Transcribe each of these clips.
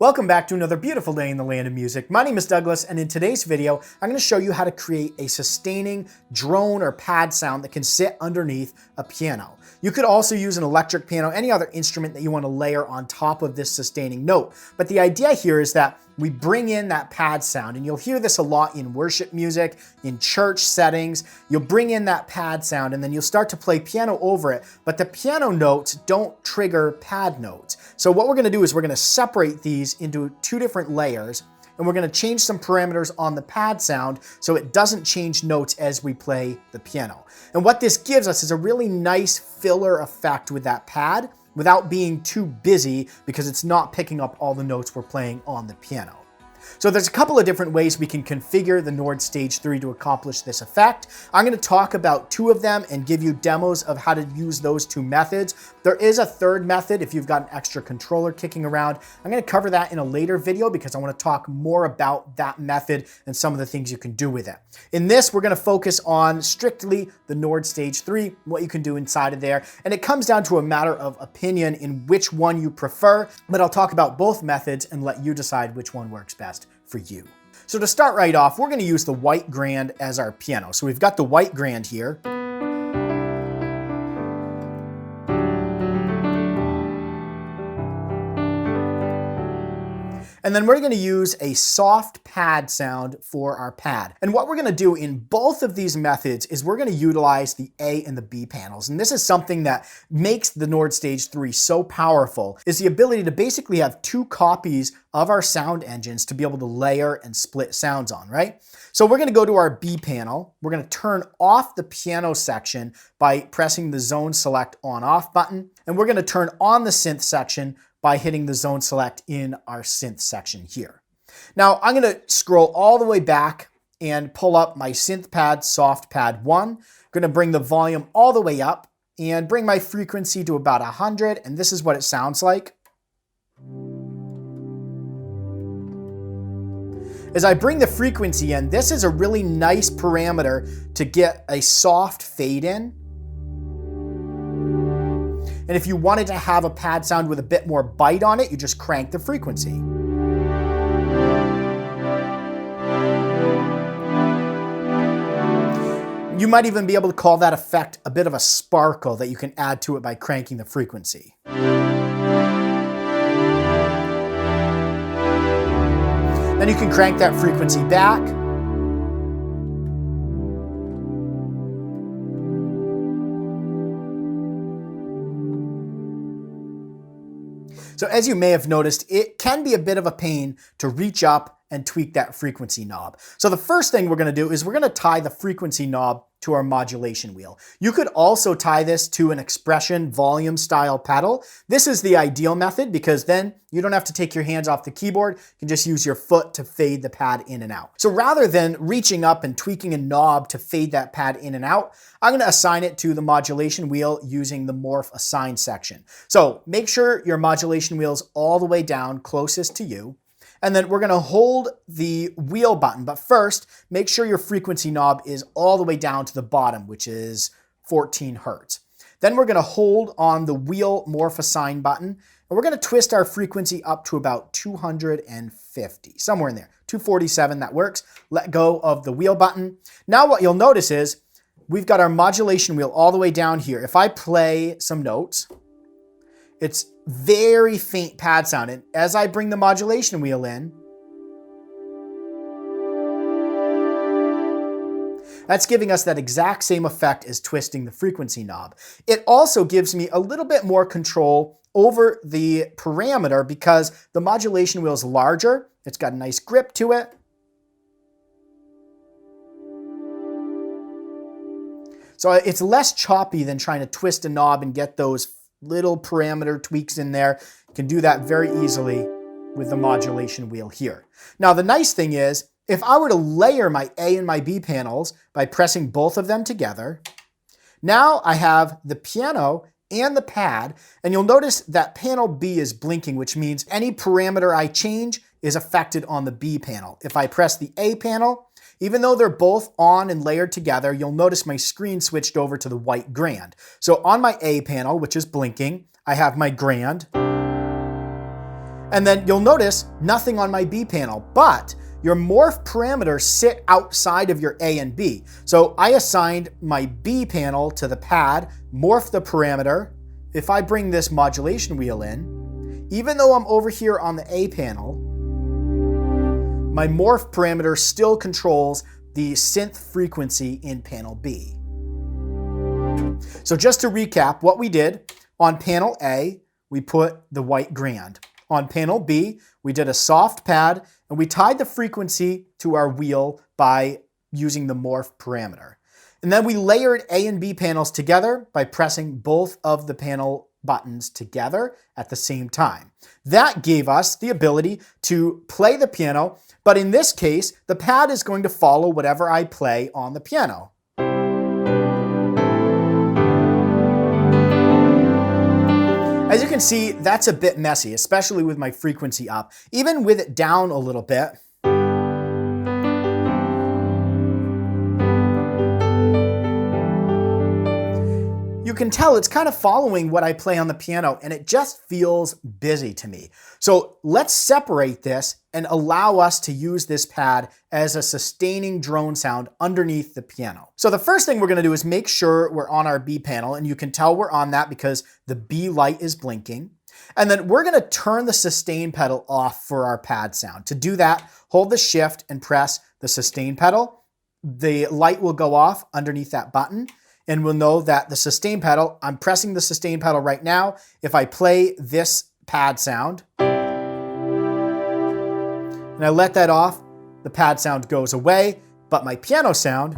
Welcome back to another beautiful day in the land of music. My name is Douglas, and in today's video, I'm going to show you how to create a sustaining drone or pad sound that can sit underneath a piano. You could also use an electric piano, any other instrument that you want to layer on top of this sustaining note. But the idea here is that we bring in that pad sound, and you'll hear this a lot in worship music, in church settings. You'll bring in that pad sound, and then you'll start to play piano over it, but the piano notes don't trigger pad notes. So what we're going to do is we're going to separate these into two different layers, and we're going to change some parameters on the pad sound so it doesn't change notes as we play the piano. And what this gives us is a really nice filler effect with that pad without being too busy because it's not picking up all the notes we're playing on the piano. So there's a couple of different ways we can configure the Nord Stage 3 to accomplish this effect. I'm going to talk about two of them and give you demos of how to use those two methods. There is a third method if you've got an extra controller kicking around. I'm going to cover that in a later video because I want to talk more about that method and some of the things you can do with it. In this, we're going to focus on strictly the Nord Stage 3, what you can do inside of there. And it comes down to a matter of opinion in which one you prefer, but I'll talk about both methods and let you decide which one works best for you. So to start right off, we're going to use the white grand as our piano. So we've got the white grand here. And then we're going to use a soft pad sound for our pad. And what we're going to do in both of these methods is we're going to utilize the A and the B panels. And this is something that makes the Nord Stage 3 so powerful, is the ability to basically have two copies of our sound engines to be able to layer and split sounds on, right? So we're going to go to our B panel. We're going to turn off the piano section by pressing the zone select on off button. And we're going to turn on the synth section by hitting the zone select in our synth section here. Now I'm going to scroll all the way back and pull up my synth pad, soft pad 1. I'm going to bring the volume all the way up and bring my frequency to about 100, and this is what it sounds like. As I bring the frequency in, this is a really nice parameter to get a soft fade in. And if you wanted to have a pad sound with a bit more bite on it, you just crank the frequency. You might even be able to call that effect a bit of a sparkle that you can add to it by cranking the frequency. Then you can crank that frequency back. So as you may have noticed, it can be a bit of a pain to reach up and tweak that frequency knob. So the first thing we're going to do is we're going to tie the frequency knob to our modulation wheel. You could also tie this to an expression volume style pedal. This is the ideal method because then you don't have to take your hands off the keyboard. You can just use your foot to fade the pad in and out. So rather than reaching up and tweaking a knob to fade that pad in and out, I'm going to assign it to the modulation wheel using the morph assign section. So make sure your modulation wheel's all the way down closest to you. And then we're going to hold the wheel button, but first make sure your frequency knob is all the way down to the bottom, which is 14 Hertz. Then we're going to hold on the wheel morph assign button, and we're going to twist our frequency up to about 250, somewhere in there, 247, that works. Let go of the wheel button. Now what you'll notice is we've got our modulation wheel all the way down here. If I play some notes, it's very faint pad sound. And as I bring the modulation wheel in, that's giving us that exact same effect as twisting the frequency knob. It also gives me a little bit more control over the parameter because the modulation wheel is larger. It's got a nice grip to it. So it's less choppy than trying to twist a knob and get those little parameter tweaks in there. You can do that very easily with the modulation wheel here. Now the nice thing is, if I were to layer my A and my B panels by pressing both of them together, now I have the piano and the pad, and you'll notice that panel B is blinking, which means any parameter I change is affected on the B panel. If I press the A panel, even though they're both on and layered together, you'll notice my screen switched over to the white grand. So on my A panel, which is blinking, I have my grand. And then you'll notice nothing on my B panel, but your morph parameters sit outside of your A and B. So I assigned my B panel to the pad, morph the parameter. If I bring this modulation wheel in, even though I'm over here on the A panel, my morph parameter still controls the synth frequency in panel B. So just to recap what we did, on panel A, we put the white grand. On panel B, we did a soft pad and we tied the frequency to our wheel by using the morph parameter. And then we layered A and B panels together by pressing both of the panel buttons together at the same time. That gave us the ability to play the piano, but in this case, the pad is going to follow whatever I play on the piano. As you can see, that's a bit messy, especially with my frequency up. Even with it down a little bit, you can tell it's kind of following what I play on the piano, and it just feels busy to me. So let's separate this and allow us to use this pad as a sustaining drone sound underneath the piano. So the first thing we're going to do is make sure we're on our B panel, and you can tell we're on that because the B light is blinking. And then we're going to turn the sustain pedal off for our pad sound. To do that, hold the shift and press the sustain pedal. The light will go off underneath that button. And we'll know that the sustain pedal, I'm pressing the sustain pedal right now. If I play this pad sound and I let that off, the pad sound goes away, but my piano sound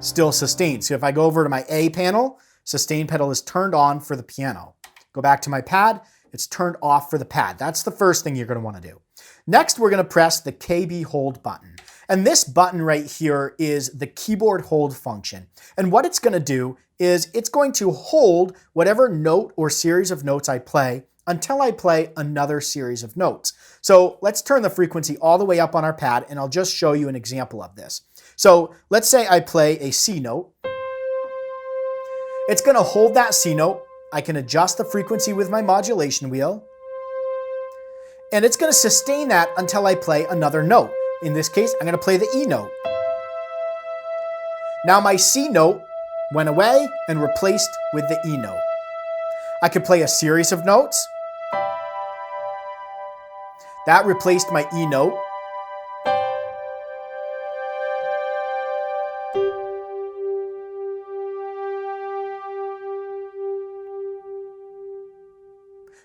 still sustains. So if I go over to my A panel, sustain pedal is turned on for the piano. Go back to my pad, it's turned off for the pad. That's the first thing you're going to want to do. Next, we're going to press the KB hold button. And this button right here is the keyboard hold function. And what it's going to do is it's going to hold whatever note or series of notes I play until I play another series of notes. So let's turn the frequency all the way up on our pad, and I'll just show you an example of this. So let's say I play a C note. It's going to hold that C note. I can adjust the frequency with my modulation wheel. And it's going to sustain that until I play another note. In this case, I'm going to play the E note. Now my C note went away and replaced with the E note. I could play a series of notes. That replaced my E note.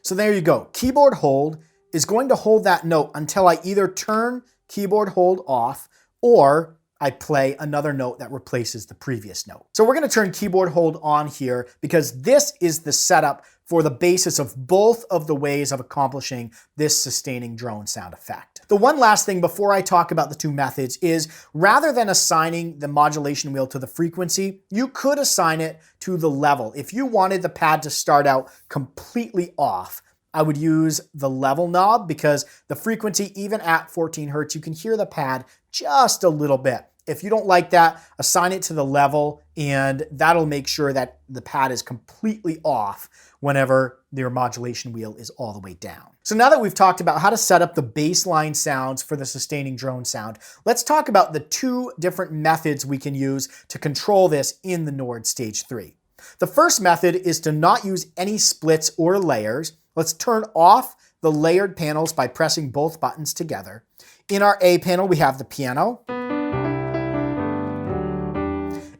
So there you go. Keyboard hold is going to hold that note until I either turn keyboard hold off or I play another note that replaces the previous note. So we're going to turn keyboard hold on here because this is the setup for the basis of both of the ways of accomplishing this sustaining drone sound effect. The one last thing before I talk about the two methods is rather than assigning the modulation wheel to the frequency, you could assign it to the level. If you wanted the pad to start out completely off, I would use the level knob because the frequency, even at 14 hertz, you can hear the pad just a little bit. If you don't like that, assign it to the level and that'll make sure that the pad is completely off whenever your modulation wheel is all the way down. So now that we've talked about how to set up the baseline sounds for the sustaining drone sound, let's talk about the two different methods we can use to control this in the Nord Stage 3. The first method is to not use any splits or layers. Let's turn off the layered panels by pressing both buttons together. In our A panel, we have the piano.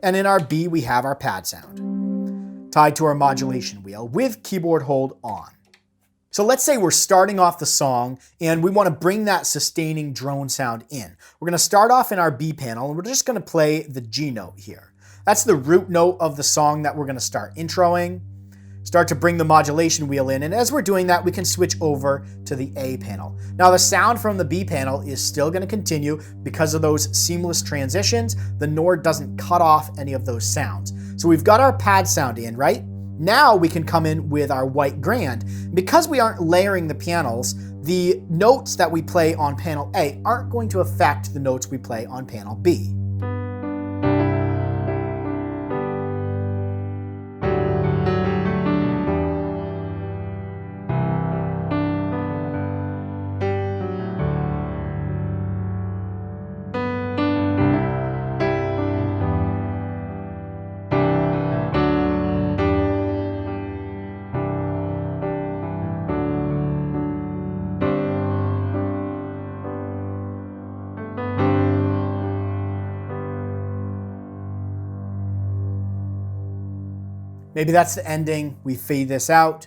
And in our B, we have our pad sound, tied to our modulation wheel with keyboard hold on. So let's say we're starting off the song and we want to bring that sustaining drone sound in. We're going to start off in our B panel and we're just going to play the G note here. That's the root note of the song that we're going to start introing. Start to bring the modulation wheel in, and as we're doing that, we can switch over to the A panel. Now the sound from the B panel is still going to continue because of those seamless transitions. The Nord doesn't cut off any of those sounds. So we've got our pad sound in, right? Now we can come in with our white grand. Because we aren't layering the panels, the notes that we play on panel A aren't going to affect the notes we play on panel B. Maybe that's the ending. We fade this out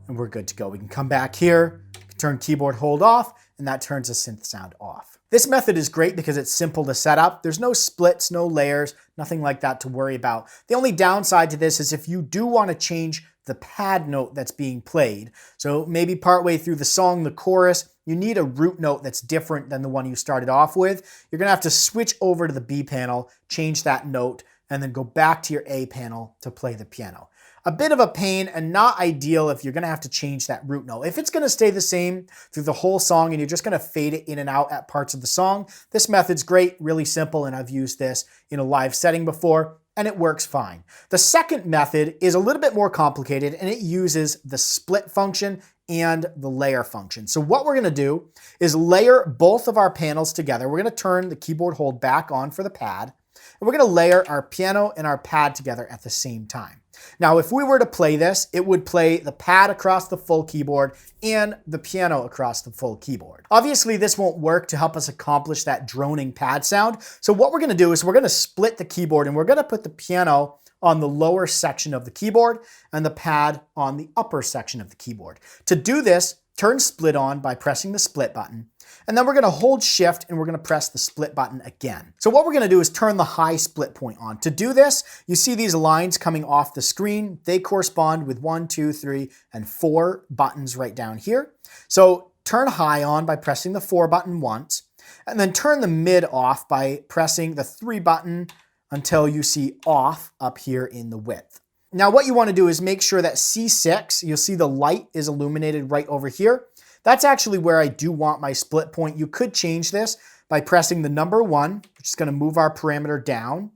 and we're good to go. We can come back here, turn keyboard hold off, and that turns the synth sound off. This method is great because it's simple to set up. There's no splits, no layers, nothing like that to worry about. The only downside to this is if you do want to change the pad note that's being played. So maybe partway through the song, the chorus, you need a root note that's different than the one you started off with. You're gonna have to switch over to the B panel, change that note, and then go back to your A panel to play the piano. A bit of a pain and not ideal if you're gonna have to change that root note. If it's gonna stay the same through the whole song and you're just gonna fade it in and out at parts of the song, this method's great, really simple, and I've used this in a live setting before, and it works fine. The second method is a little bit more complicated, and it uses the split function and the layer function. So what we're gonna do is layer both of our panels together. We're gonna turn the keyboard hold back on for the pad, and we're gonna layer our piano and our pad together at the same time. Now, if we were to play this, it would play the pad across the full keyboard and the piano across the full keyboard. Obviously, this won't work to help us accomplish that droning pad sound. So what we're gonna do is we're gonna split the keyboard and we're gonna put the piano on the lower section of the keyboard and the pad on the upper section of the keyboard. To do this, turn split on by pressing the split button, and then we're gonna hold shift and we're gonna press the split button again. So what we're gonna do is turn the high split point on. To do this, you see these lines coming off the screen. They correspond with 1, 2, 3, and 4 buttons right down here. So turn high on by pressing the 4 button once, and then turn the mid off by pressing the 3 button until you see off up here in the width. Now what you want to do is make sure that C6, you'll see the light is illuminated right over here. That's actually where I do want my split point. You could change this by pressing the number 1, which is going to move our parameter down,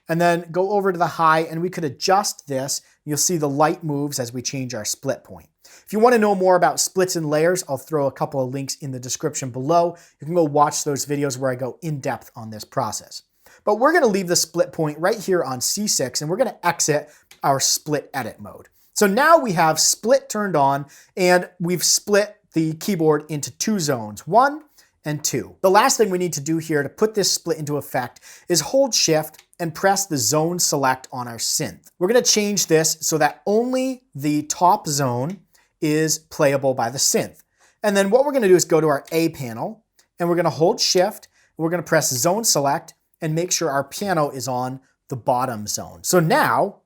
and then go over to the high, and we could adjust this. You'll see the light moves as we change our split point. If you want to know more about splits and layers, I'll throw a couple of links in the description below. You can go watch those videos where I go in depth on this process. But we're going to leave the split point right here on C6, and we're going to exit our split edit mode. So now we have split turned on, and we've split the keyboard into 2 zones, 1 and 2. The last thing we need to do here to put this split into effect is hold shift and press the zone select on our synth. We're going to change this so that only the top zone is playable by the synth. And then what we're going to do is go to our A panel, and we're going to hold shift, and we're going to press zone select and make sure our piano is on the bottom zone. So now,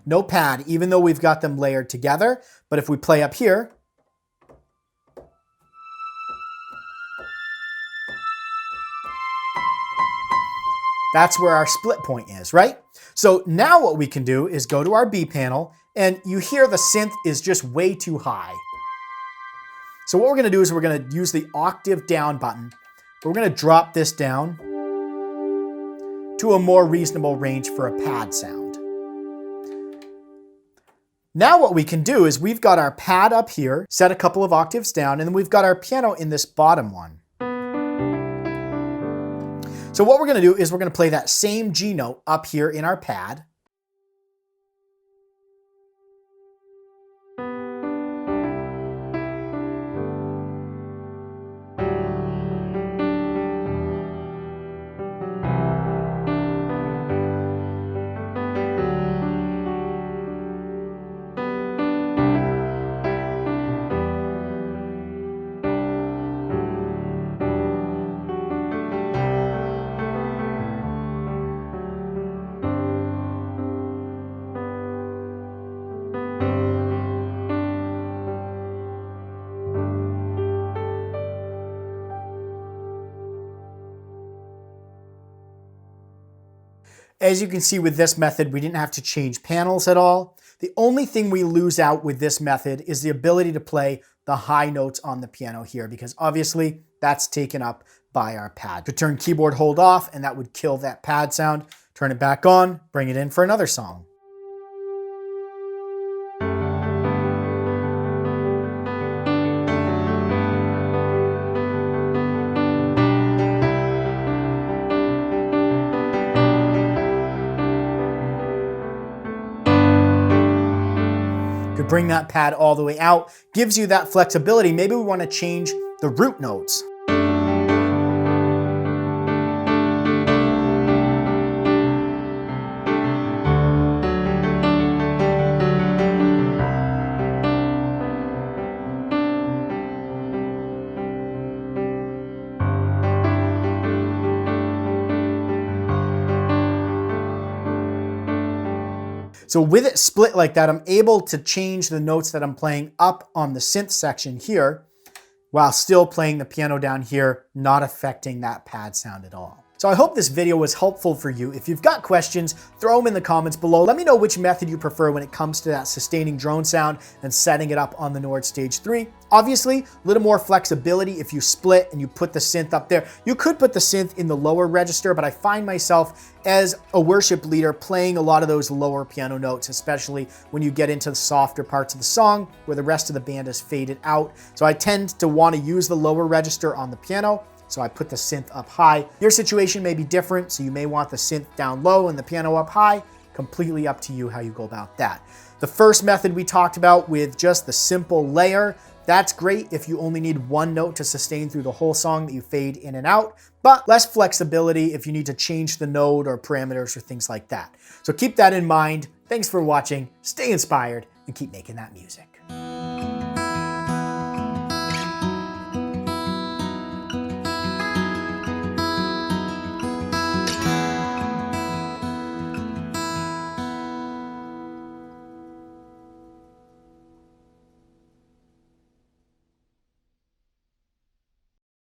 no pad, even though we've got them layered together. But if we play up here, that's where our split point is, right? So now what we can do is go to our B panel, and you hear the synth is just way too high. So what we're gonna do is we're gonna use the octave down button. We're gonna drop this down to a more reasonable range for a pad sound. Now what we can do is we've got our pad up here, set a couple of octaves down, and then we've got our piano in this bottom one. So what we're gonna do is we're gonna play that same G note up here in our pad. As you can see with this method, we didn't have to change panels at all. The only thing we lose out with this method is the ability to play the high notes on the piano here, because obviously that's taken up by our pad. To turn keyboard hold off, and that would kill that pad sound. Turn it back on, bring it in for another song. Could bring that pad all the way out, gives you that flexibility. Maybe we want to change the root notes. So with it split like that, I'm able to change the notes that I'm playing up on the synth section here while still playing the piano down here, not affecting that pad sound at all. So I hope this video was helpful for you. If you've got questions, throw them in the comments below. Let me know which method you prefer when it comes to that sustaining drone sound and setting it up on the Nord Stage 3. Obviously, a little more flexibility if you split and you put the synth up there. You could put the synth in the lower register, but I find myself as a worship leader playing a lot of those lower piano notes, especially when you get into the softer parts of the song where the rest of the band is faded out. So I tend to want to use the lower register on the piano. So I put the synth up high. Your situation may be different, so you may want the synth down low and the piano up high. Completely up to you how you go about that. The first method we talked about with just the simple layer, that's great if you only need one note to sustain through the whole song that you fade in and out, but less flexibility if you need to change the note or parameters or things like that. So keep that in mind. Thanks for watching, stay inspired, and keep making that music.